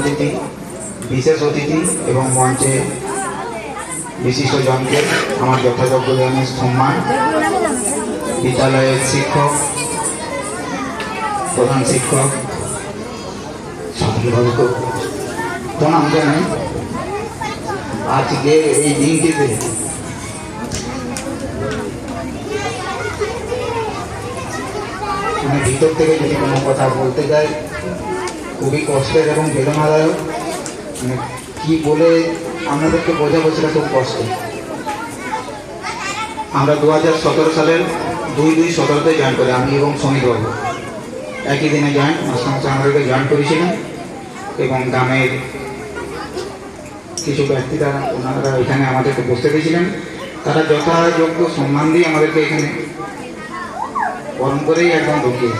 অতিথি, বিশেষ অতিথি এবং মঞ্চে বিশিষ্টজনকে আমার যথাযোগ্য ধরনের সম্মান, বিদ্যালয়ের শিক্ষক, প্রধান শিক্ষক সকলভাবে প্রণাম জানাই। আজকে এই দিনটিতে আমি ভিতর থেকে যদি কোনো কথা বলতে যাই খুবই কষ্টের এবং বেদনাদায়ক। কি বলে আপনাদেরকে বোঝাবো সেটা খুব কষ্ট। আমরা 2017 সালের 2/2/17 জয়েন করি, আমি এবং সমীরবাবু একই দিনে জয়েন, মাস্টারমশাই আমাদেরকে জয়েন করেছিলেন এবং গ্রামের কিছু ব্যক্তি ওনারা এখানে আমাদেরকে বসতে দিয়েছিলেন। তারা যথাযোগ্য সম্মান দিয়ে আমাদেরকে এখানে গরম করেই একদম ঢুকিয়ে,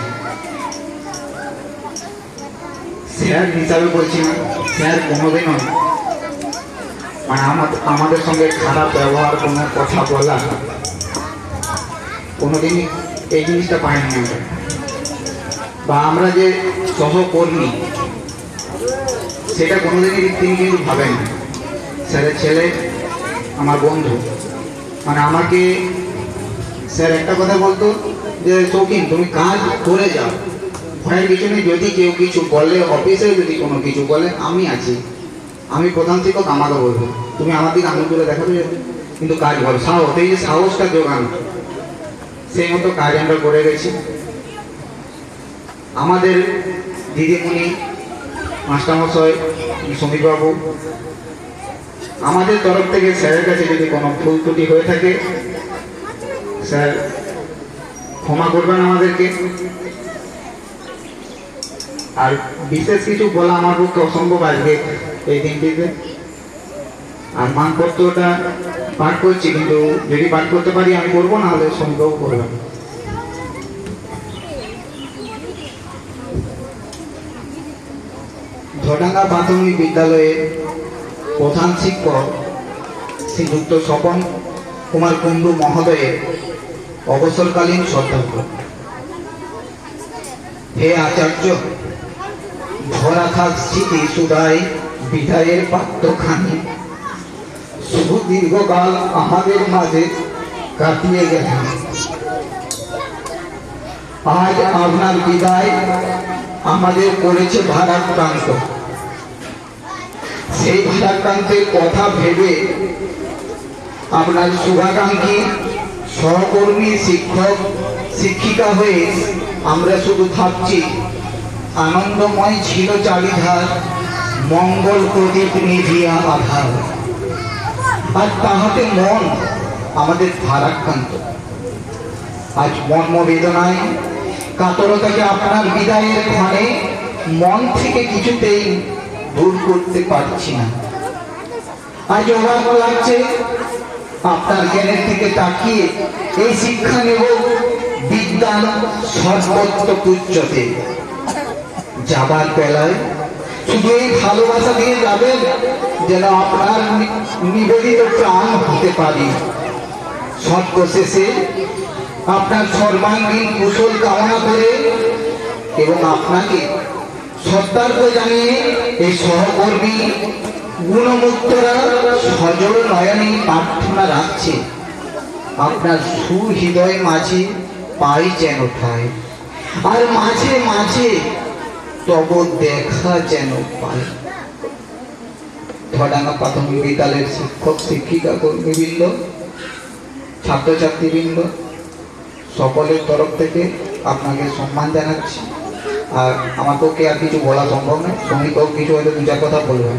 স্যার হিসাবে বলছি না, স্যার কোনোদিনও মানে আমাদের সঙ্গে খারাপ ব্যবহার, কোনো কথা বলা কোনোদিনই এই জিনিসটা পাইনি আমরা। বা আমরা যে সহকর্মী সেটা কোনোদিনই তিনি কিন্তু ভাবেন না। স্যারের ছেলে আমার বন্ধু, মানে আমাকে স্যার একটা কথা বলতো যে শৌখিন তুমি কাজ করে যাও, ভয়ের কিছু নেই। যদি কেউ কিছু বলে, অফিসে যদি কোনো কিছু বলে আমি আছি, আমি প্রধান শিক্ষক, আমাকে বলবো, তুমি আমার দিকে আঙুল তুলে দেখাবে কিন্তু কাজ করো। সাহস, এই যে সাহসটা জোগানো, সেই মতো কাজ আমরা করে গেছি। আমাদের দিদিমণি, মাস্টারমশাই, সমীরবাবু, আমাদের তরফ থেকে স্যারের কাছে যদি কোনো ভুল ত্রুটি হয়ে থাকে স্যার ক্ষমা করবেন আমাদেরকে। আর বিশেষ কিছু বলা আমার পক্ষে অসম্ভব আজকে এই দিনটিতে। আর মানপত্রটা পাঠ করছি, কিন্তু যদি পাঠ করতে পারি আমি করবো, না হলে সমীরবাবু করবেন। ধোডাঙ্গা প্রাথমিক বিদ্যালয়ের প্রধান শিক্ষক শ্রীযুক্ত স্বপন কুমার কুণ্ডু মহোদয়ের অবসরকালীন শ্রদ্ধার্ঘ্য। হে আচার্য, ভরা থাক স্মৃতি সুদায় বিদায়ের পাত্রখানি, শুভ দীর্ঘকাল আমাদের মাঝে কাটিয়ে গেলেন। আজ আপনার বিদায় আমাদের করেছে ভারাক্রান্ত। সেই ভারাক্রান্তের কথা ভেবে আপনার শুভাকাঙ্ক্ষী সহকর্মী, শিক্ষক, শিক্ষিকা হয়ে আমরা শুধু ভাবছি আনন্দময় ছিল চারিধার, মঙ্গল প্রদীপ নিভিয়া আধার। আর তাহাতে মন আমাদের ভারাক্রান্ত। আজ মর্মবেদনায় কাতরতাকে আপনার বিদায়ের ক্ষণে মন থেকে কিছুতেই দূর করতে পারছি না। আজ অবাক লাগছে আপনার জ্ঞানের দিকে তাকিয়ে। এই শিক্ষা নেব বিদ্যান সর্বত্র পূজ্যতে। যাবার বেলায় শুধু এই ভালোবাসা দিয়ে যাবেন যেন আপনার নিবেদিত প্রাণ হতে পারি। সত্য শেষে আপনার সর্বাঙ্গীন কুশল কামনা করে এবং আপনাকে শ্রদ্ধার্ঘ জানিয়ে এই সহকর্মী গুণমুক্তরা সজল নয়নে প্রার্থনা রাখছে আপনার সুহৃদয় মাঝে পাই যেন ঠাই, আর মাঝে মাঝে তব দেখা যেন পাই। ধোডাঙ্গা প্রাথমিক বিদ্যালয়ের শিক্ষক, শিক্ষিকা, কর্মীবৃন্দ, ছাত্রছাত্রীবৃন্দ সকলের তরফ থেকে আপনাকে সম্মান জানাচ্ছি। আর আমার পক্ষে আর কিছু বলা সম্ভব নয়, শ্রমিকও কিছু হয়তো 2-4 কথা বলবেন।